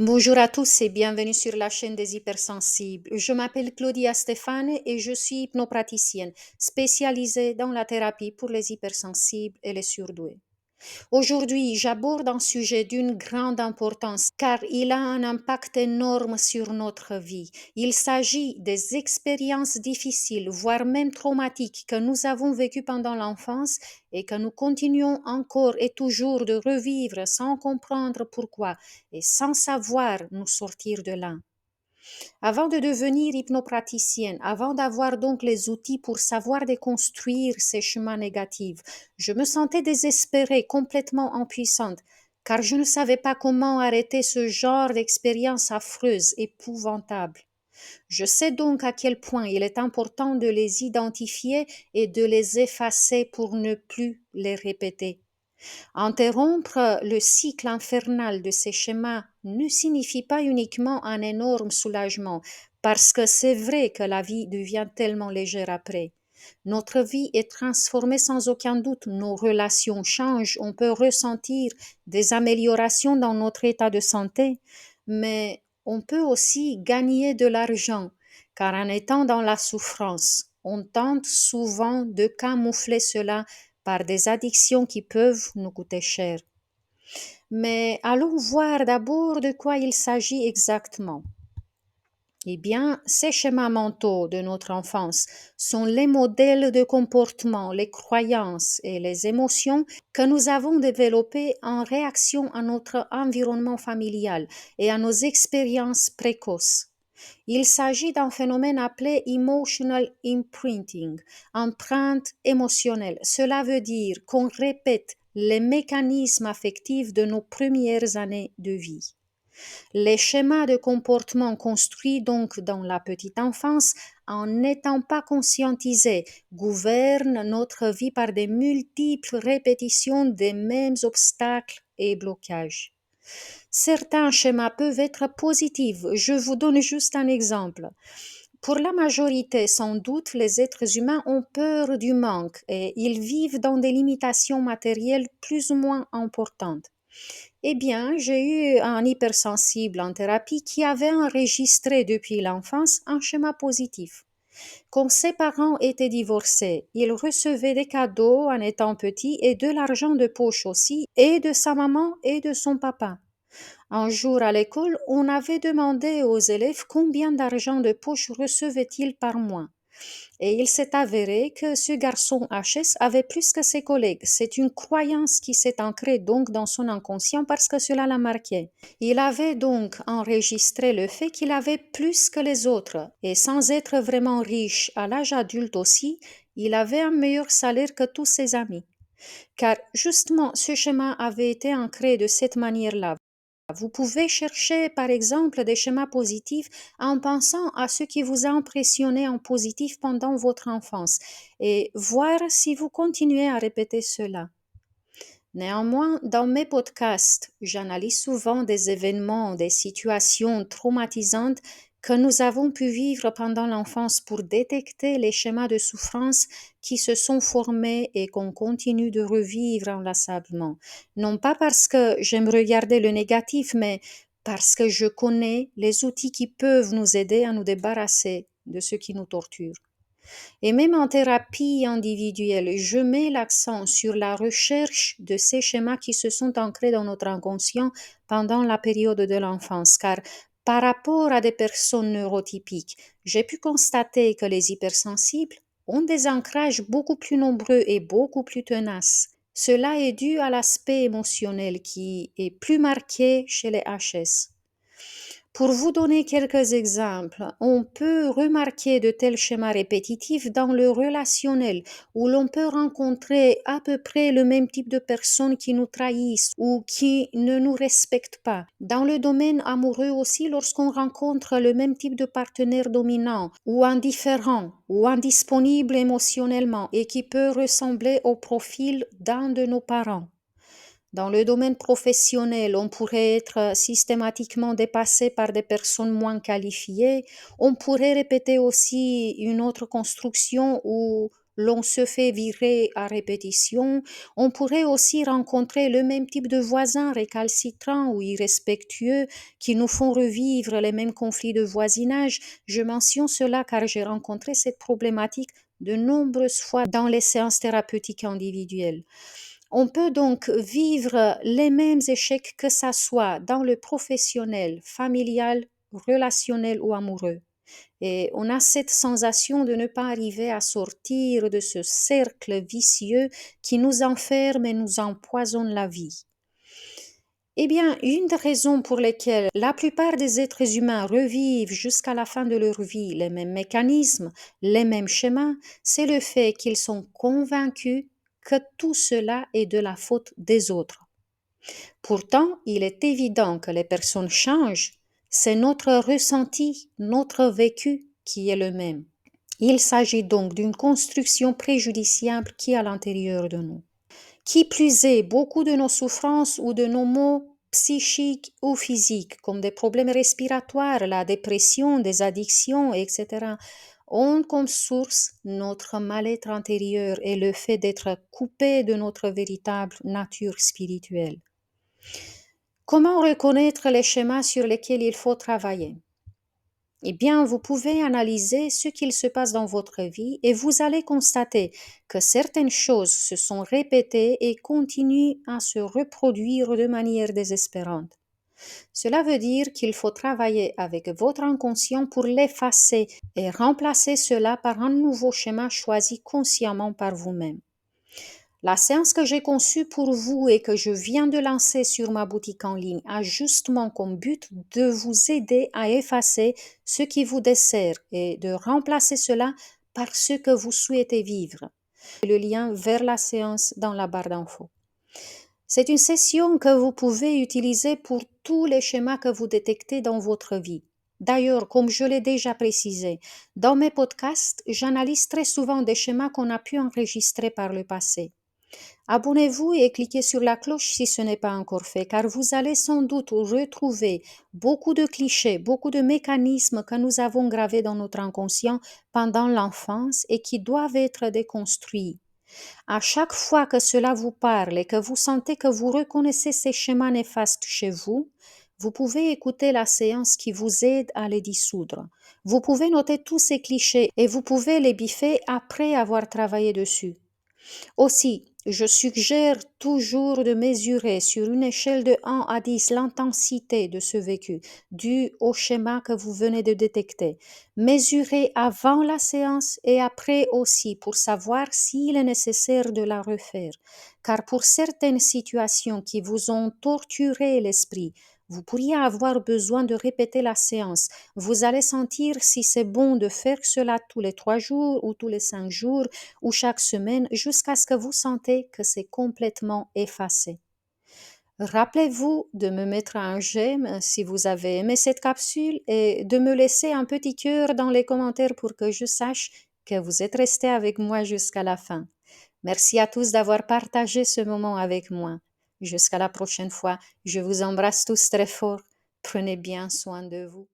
Bonjour à tous et bienvenue sur la chaîne des hypersensibles. Je m'appelle Claudia Stéphane et je suis hypnopraticienne spécialisée dans la thérapie pour les hypersensibles et les surdoués. Aujourd'hui, j'aborde un sujet d'une grande importance car il a un impact énorme sur notre vie. Il s'agit des expériences difficiles, voire même traumatiques que nous avons vécues pendant l'enfance et que nous continuons encore et toujours de revivre sans comprendre pourquoi et sans savoir nous sortir de là. Avant de devenir hypnopraticienne, avant d'avoir donc les outils pour savoir déconstruire ces chemins négatifs, je me sentais désespérée, complètement impuissante, car je ne savais pas comment arrêter ce genre d'expérience affreuse, épouvantable. Je sais donc à quel point il est important de les identifier et de les effacer pour ne plus les répéter. Interrompre le cycle infernal de ces schémas ne signifie pas uniquement un énorme soulagement, parce que c'est vrai que la vie devient tellement légère après. Notre vie est transformée sans aucun doute, nos relations changent, on peut ressentir des améliorations dans notre état de santé, mais on peut aussi gagner de l'argent, car en étant dans la souffrance, on tente souvent de camoufler cela par des addictions qui peuvent nous coûter cher. Mais allons voir d'abord de quoi il s'agit exactement. Eh bien, ces schémas mentaux de notre enfance sont les modèles de comportement, les croyances et les émotions que nous avons développés en réaction à notre environnement familial et à nos expériences précoces. Il s'agit d'un phénomène appelé emotional imprinting, empreinte émotionnelle. Cela veut dire qu'on répète les mécanismes affectifs de nos premières années de vie. Les schémas de comportement construits donc dans la petite enfance, en n'étant pas conscientisés, gouvernent notre vie par des multiples répétitions des mêmes obstacles et blocages. Certains schémas peuvent être positifs. Je vous donne juste un exemple. Pour la majorité, sans doute, les êtres humains ont peur du manque et ils vivent dans des limitations matérielles plus ou moins importantes. Eh bien, j'ai eu un hypersensible en thérapie qui avait enregistré depuis l'enfance un schéma positif. Quand ses parents étaient divorcés, il recevait des cadeaux en étant petit et de l'argent de poche aussi, et de sa maman et de son papa. Un jour à l'école, on avait demandé aux élèves combien d'argent de poche recevaient-ils par mois. Et il s'est avéré que ce garçon HS avait plus que ses collègues. C'est une croyance qui s'est ancrée donc dans son inconscient parce que cela l'a marqué. Il avait donc enregistré le fait qu'il avait plus que les autres et sans être vraiment riche à l'âge adulte aussi, il avait un meilleur salaire que tous ses amis. Car justement, ce schéma avait été ancré de cette manière-là. Vous pouvez chercher par exemple des schémas positifs en pensant à ce qui vous a impressionné en positif pendant votre enfance et voir si vous continuez à répéter cela. Néanmoins, dans mes podcasts, j'analyse souvent des événements, des situations traumatisantes que nous avons pu vivre pendant l'enfance pour détecter les schémas de souffrance qui se sont formés et qu'on continue de revivre inlassablement. Non pas parce que j'aime regarder le négatif, mais parce que je connais les outils qui peuvent nous aider à nous débarrasser de ce qui nous torture. Et même en thérapie individuelle, je mets l'accent sur la recherche de ces schémas qui se sont ancrés dans notre inconscient pendant la période de l'enfance, car par rapport à des personnes neurotypiques, j'ai pu constater que les hypersensibles ont des ancrages beaucoup plus nombreux et beaucoup plus tenaces. Cela est dû à l'aspect émotionnel qui est plus marqué chez les HS. Pour vous donner quelques exemples, on peut remarquer de tels schémas répétitifs dans le relationnel, où l'on peut rencontrer à peu près le même type de personnes qui nous trahissent ou qui ne nous respectent pas. Dans le domaine amoureux aussi, lorsqu'on rencontre le même type de partenaire dominant ou indifférent ou indisponible émotionnellement et qui peut ressembler au profil d'un de nos parents. Dans le domaine professionnel, on pourrait être systématiquement dépassé par des personnes moins qualifiées. On pourrait répéter aussi une autre construction où l'on se fait virer à répétition, on pourrait aussi rencontrer le même type de voisins récalcitrants ou irrespectueux qui nous font revivre les mêmes conflits de voisinage. Je mentionne cela car j'ai rencontré cette problématique de nombreuses fois dans les séances thérapeutiques individuelles. On peut donc vivre les mêmes échecs que ça soit dans le professionnel, familial, relationnel ou amoureux. Et on a cette sensation de ne pas arriver à sortir de ce cercle vicieux qui nous enferme et nous empoisonne la vie. Eh bien, une des raisons pour lesquelles la plupart des êtres humains revivent jusqu'à la fin de leur vie les mêmes mécanismes, les mêmes schémas, c'est le fait qu'ils sont convaincus que tout cela est de la faute des autres. Pourtant, il est évident que les personnes changent. C'est notre ressenti, notre vécu qui est le même. Il s'agit donc d'une construction préjudiciable qui est à l'intérieur de nous. Qui plus est, beaucoup de nos souffrances ou de nos maux psychiques ou physiques, comme des problèmes respiratoires, la dépression, des addictions, etc., ont comme source notre mal-être intérieur et le fait d'être coupé de notre véritable nature spirituelle. Comment reconnaître les schémas sur lesquels il faut travailler? Eh bien, vous pouvez analyser ce qu'il se passe dans votre vie et vous allez constater que certaines choses se sont répétées et continuent à se reproduire de manière désespérante. Cela veut dire qu'il faut travailler avec votre inconscient pour l'effacer et remplacer cela par un nouveau schéma choisi consciemment par vous-même. La séance que j'ai conçue pour vous et que je viens de lancer sur ma boutique en ligne a justement comme but de vous aider à effacer ce qui vous dessert et de remplacer cela par ce que vous souhaitez vivre. Le lien vers la séance dans la barre d'infos. C'est une session que vous pouvez utiliser pour tous les schémas que vous détectez dans votre vie. D'ailleurs, comme je l'ai déjà précisé, dans mes podcasts, j'analyse très souvent des schémas qu'on a pu enregistrer par le passé. Abonnez-vous et cliquez sur la cloche si ce n'est pas encore fait, car vous allez sans doute retrouver beaucoup de clichés, beaucoup de mécanismes que nous avons gravés dans notre inconscient pendant l'enfance et qui doivent être déconstruits. À chaque fois que cela vous parle et que vous sentez que vous reconnaissez ces schémas néfastes chez vous, vous pouvez écouter la séance qui vous aide à les dissoudre. Vous pouvez noter tous ces clichés et vous pouvez les biffer après avoir travaillé dessus. Aussi, je suggère toujours de mesurer sur une échelle de 1 à 10 l'intensité de ce vécu dû au schéma que vous venez de détecter. Mesurez avant la séance et après aussi pour savoir s'il est nécessaire de la refaire. Car pour certaines situations qui vous ont torturé l'esprit, vous pourriez avoir besoin de répéter la séance. Vous allez sentir si c'est bon de faire cela tous les 3 jours ou tous les 5 jours ou chaque semaine jusqu'à ce que vous sentez que c'est complètement effacé. Rappelez-vous de me mettre un j'aime si vous avez aimé cette capsule et de me laisser un petit cœur dans les commentaires pour que je sache que vous êtes resté avec moi jusqu'à la fin. Merci à tous d'avoir partagé ce moment avec moi. Jusqu'à la prochaine fois, je vous embrasse tous très fort. Prenez bien soin de vous.